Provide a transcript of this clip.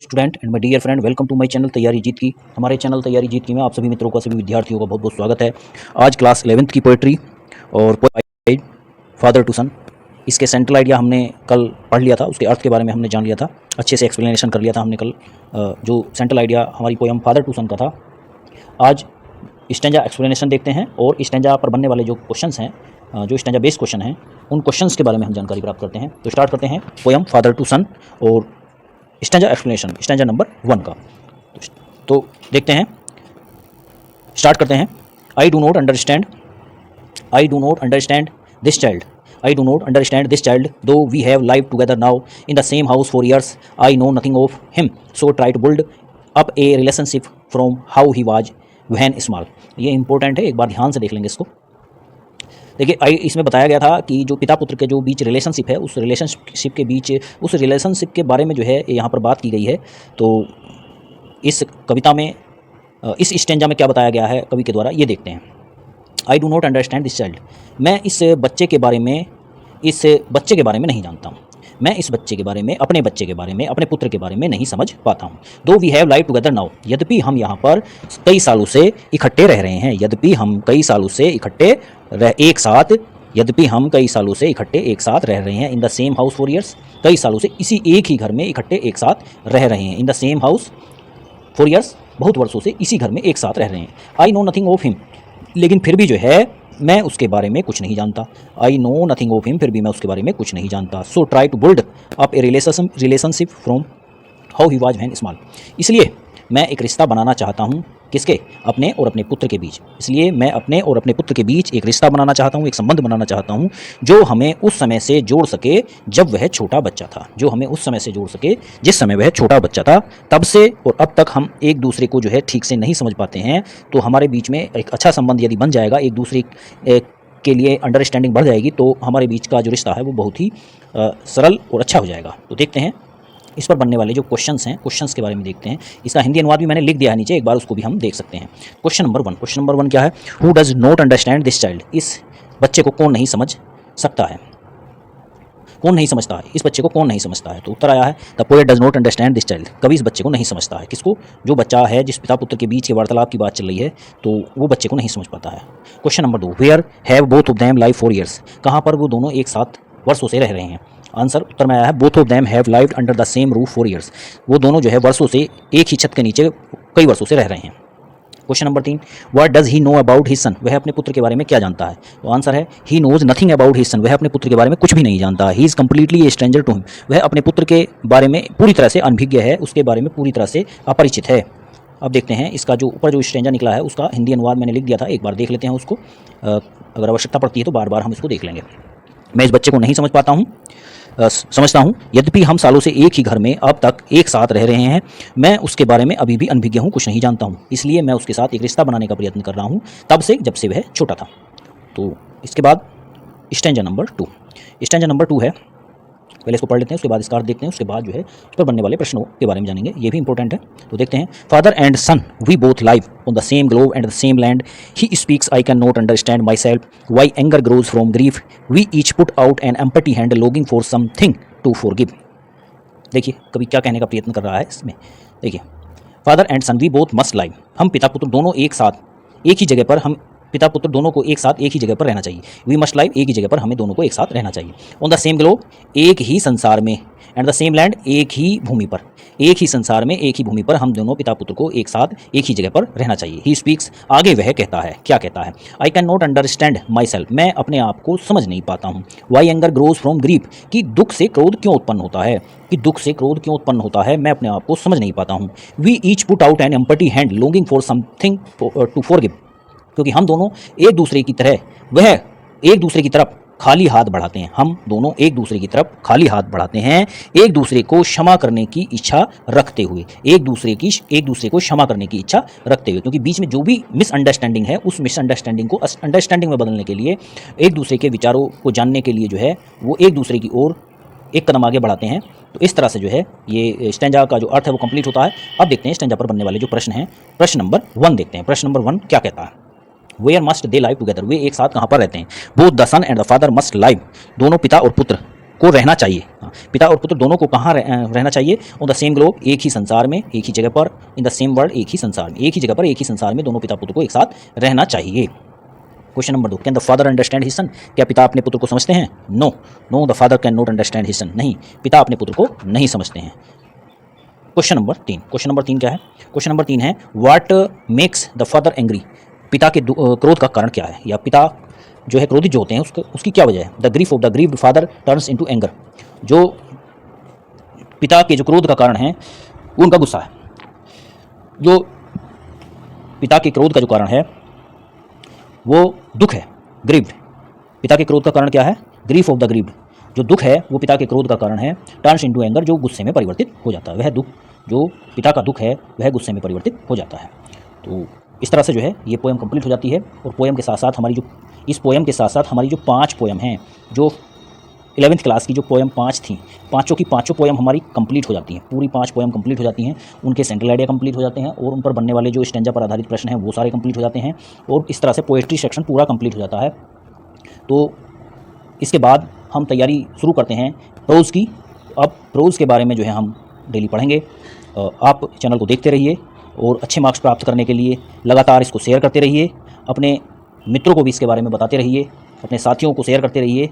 Student and my dear friend, welcome to my channel तैयारी जीत की। हमारे चैनल तैयारी जीत की में आप सभी मित्रों का, सभी विद्यार्थियों का बहुत बहुत स्वागत है। आज क्लास 11th की पोएट्री और फादर टू सन, इसके सेंट्रल आइडिया हमने कल पढ़ लिया था, उसके अर्थ के बारे में हमने जान लिया था, अच्छे से एक्सप्लेनेशन कर लिया था हमने कल। जो सेंट्रल आइडिया हमारी पोएम फादर टू सन का था। आज स्टैंजा एक्सप्लेनेशन देखते हैं और स्टैंजा पर बनने वाले जो क्वेश्चंस हैं, जो स्टैंजा बेस्ड क्वेश्चन हैं, उन क्वेश्चंस के बारे में हम जानकारी प्राप्त करते हैं। तो स्टार्ट करते हैं पोएम फादर टू सन और स्टैंजा एक्सप्लेनेशन, स्टैंजा नंबर 1 का। तो देखते हैं, स्टार्ट करते हैं। I do not understand this child, I do not understand this child, though we have live together now in the same house for years, I know nothing of him, so try to build up a relationship from how he was when small. ये important है, एक बार ध्यान से देख लेंगे इसको। देखिए, इसमें बताया गया था कि जो पिता पुत्र के जो बीच रिलेशनशिप है, उस रिलेशनशिप के बीच, उस रिलेशनशिप के बारे में जो है यहाँ पर बात की गई है। तो इस कविता में, इस स्टेंजा में क्या बताया गया है कवि के द्वारा, ये देखते हैं। I do not understand this child, मैं इस बच्चे के बारे में नहीं जानता हूँ। मैं इस बच्चे के बारे में, अपने बच्चे के बारे में, अपने पुत्र के बारे में नहीं समझ पाता हूँ। Though we have live together now, यद्यपि हम यहाँ पर कई सालों से इकट्ठे रह रहे हैं, यद्यपि हम कई सालों से इकट्ठे एक साथ रह रहे हैं। इन the same house for years, कई सालों से इसी एक ही घर में इकट्ठे एक साथ रह रहे हैं। इन the same house for years, बहुत वर्षों से इसी घर में एक साथ रह रहे हैं। आई नो नथिंग ऑफ हिम, लेकिन फिर भी जो है मैं उसके बारे में कुछ नहीं जानता। I know nothing of him, फिर भी मैं उसके बारे में कुछ नहीं जानता। So try to build up a relationship from how he was when small, इसलिए मैं एक रिश्ता बनाना चाहता हूँ। किसके? अपने और अपने पुत्र के बीच। इसलिए मैं अपने और अपने पुत्र के बीच एक रिश्ता बनाना चाहता हूँ, एक संबंध बनाना चाहता हूँ, जो हमें उस समय से जोड़ सके जब वह छोटा बच्चा था, जो हमें उस समय से जोड़ सके जिस समय वह छोटा बच्चा था। तब से और अब तक हम एक दूसरे को जो है ठीक से नहीं समझ पाते हैं, तो हमारे बीच में एक अच्छा संबंध यदि बन जाएगा, एक दूसरे के लिए अंडरस्टैंडिंग बढ़ जाएगी, तो हमारे बीच का जो रिश्ता है वो बहुत ही सरल और अच्छा हो जाएगा। तो देखते हैं इस पर बनने वाले जो क्वेश्चंस हैं, क्वेश्चंस के बारे में देखते हैं। इसका हिंदी अनुवाद भी मैंने लिख दिया है नीचे, एक बार उसको भी हम देख सकते हैं। क्वेश्चन नंबर 1 क्या है? Who does not understand this child, इस बच्चे को कौन नहीं समझ सकता है, कौन नहीं समझता है, इस बच्चे को कौन नहीं समझता है? तो उत्तर आया है the poet does not understand this child, कवि इस बच्चे को नहीं समझता है। किसको? जो बच्चा है, जिस पिता पुत्र के बीच के वार्तालाप की बात चल रही है, तो वो बच्चे को नहीं समझ पाता है। Question number 2, where have both of them live for years, कहाँ पर वो दोनों एक साथ वर्षों से रह रहे हैं? आंसर उत्तर में आया है both of them have lived under the same roof for years, वो दोनों जो है वर्षों से एक ही छत के नीचे कई वर्षों से रह रहे हैं। Question number 3, what does he know about his son, वह अपने पुत्र के बारे में क्या जानता है? तो आंसर है he knows nothing about his son, वह अपने पुत्र के बारे में कुछ भी नहीं जानता। He is completely a stranger to him, वह अपने पुत्र के बारे में पूरी तरह से अनभिज्ञ है, उसके बारे में पूरी तरह से अपरिचित है। अब देखते हैं इसका जो ऊपर जो स्ट्रेंजर निकला है, उसका हिंदी अनुवाद मैंने लिख दिया था, एक बार देख लेते हैं उसको। अगर आवश्यकता पड़ती है तो बार बार हम इसको देख लेंगे। मैं इस बच्चे को नहीं समझता हूँ, यद्यपि हम सालों से एक ही घर में अब तक एक साथ रह रहे हैं। मैं उसके बारे में अभी भी अनभिज्ञ हूँ, कुछ नहीं जानता हूँ, इसलिए मैं उसके साथ एक रिश्ता बनाने का प्रयत्न कर रहा हूँ, तब से जब से वह छोटा था। तो इसके बाद स्टैंजा नंबर 2 है, पहले इसको पढ़ लेते हैं, उसके बाद इसका अर्थ देखते हैं, उसके बाद जो है इस पर बनने वाले प्रश्नों के बारे में जानेंगे, ये भी इंपॉर्टेंट है। तो देखते हैं। Father and son we both live on the same globe and the same land, he speaks I can not understand myself, why anger grows from grief, we each put out an empty hand longing for something to forgive. देखिए कवि क्या कहने का प्रयत्न कर रहा है इसमें। देखिए, father and son we both must live, हम पिता पुत्र दोनों एक साथ एक ही जगह पर, हम पिता पुत्र दोनों को एक साथ एक ही जगह पर रहना चाहिए। वी मस्ट लाइव, एक ही जगह पर हमें दोनों को एक साथ रहना चाहिए। ऑन द सेम ग्लोब, एक ही संसार में, एंड द सेम लैंड, एक ही भूमि पर, एक ही संसार में एक ही भूमि पर हम दोनों पिता पुत्र को एक साथ एक ही जगह पर रहना चाहिए। ही स्पीक्स, आगे वह कहता है, क्या कहता है? I can not understand myself, मैं अपने आप को समझ नहीं पाता हूँ। Why anger grows from grief, कि दुख से क्रोध क्यों उत्पन्न होता है, मैं अपने आप को समझ नहीं पाता हूँ। We each put out an empty hand longing for something to forgive, क्योंकि हम दोनों एक दूसरे की तरफ खाली हाथ बढ़ाते हैं, हम दोनों एक दूसरे की तरफ खाली हाथ बढ़ाते हैं, एक दूसरे को क्षमा करने की इच्छा रखते हुए, एक दूसरे को क्षमा करने की इच्छा रखते हुए, क्योंकि बीच में जो भी मिसअंडरस्टैंडिंग है, उस मिसअंडरस्टैंडिंग को अंडरस्टैंडिंग में बदलने के लिए, एक दूसरे के विचारों को जानने के लिए जो है वो एक दूसरे की ओर एक कदम आगे बढ़ाते हैं। तो इस तरह से जो है ये स्टैंजा का जो अर्थ है वो कंप्लीट होता है। अब देखते हैं स्टैंजा पर बनने वाले जो प्रश्न हैं। प्रश्न नंबर 1 देखते हैं। प्रश्न नंबर 1 क्या कहता है? Where must they live together, वे एक साथ कहाँ पर रहते हैं? Both the son and the father must live, दोनों पिता और पुत्र को रहना चाहिए। पिता और पुत्र दोनों को कहाँ रहना चाहिए? ऑन द सेम ग्लोब, एक ही संसार में, एक ही जगह पर, इन द सेम वर्ल्ड, एक ही संसार में, एक ही जगह पर, एक ही संसार में दोनों पिता पुत्र को एक साथ रहना चाहिए। Question number 2, can the father understand his son? क्या पिता अपने पुत्र को समझते हैं? No, no the father can not understand his son. नहीं, पिता अपने पुत्र को नहीं समझते हैं। क्वेश्चन नंबर 3, क्वेश्चन नंबर 3 क्या है? क्वेश्चन नंबर 3 है what makes the father angry? पिता के क्रोध का कारण क्या है, या पिता जो है क्रोधित जो होते हैं उसकी क्या वजह है? The grief of the grieved father turns into anger. जो पिता के जो क्रोध का कारण है वो उनका गुस्सा है। जो पिता के क्रोध का जो कारण है वो दुख है, ग्रीव्ड। पिता के क्रोध का कारण क्या है? Grief of the grieved. जो दुख है वो पिता के क्रोध का कारण है। टर्न्स इनटू एंगर, जो गुस्से में परिवर्तित हो जाता है। वह दुख, जो पिता का दुख है, वह गुस्से में परिवर्तित हो जाता है। तो इस तरह से जो है ये पोएम कंप्लीट हो जाती है। और पोएम के साथ साथ हमारी जो इस पोएम के साथ साथ हमारी जो 5 पोएम हैं, जो 11th क्लास की जो पोएम 5 थी, पाँचों की पाँचों पोएम हमारी कंप्लीट हो जाती हैं। पूरी 5 पोएम कंप्लीट हो जाती हैं। उनके सेंट्रल आइडिया कंप्लीट हो जाते हैं और उन पर बनने वाले जो स्टैंजा पर आधारित प्रश्न हैं वो सारे कंप्लीट हो जाते हैं। और इस तरह से पोएट्री सेक्शन पूरा कंप्लीट हो जाता है। तो इसके बाद हम तैयारी शुरू करते हैं प्रोज़ की। अब प्रोज़ के बारे में जो है हम डेली पढ़ेंगे। आप चैनल को देखते रहिए और अच्छे मार्क्स प्राप्त करने के लिए लगातार इसको शेयर करते रहिए। अपने मित्रों को भी इसके बारे में बताते रहिए, अपने साथियों को शेयर करते रहिए।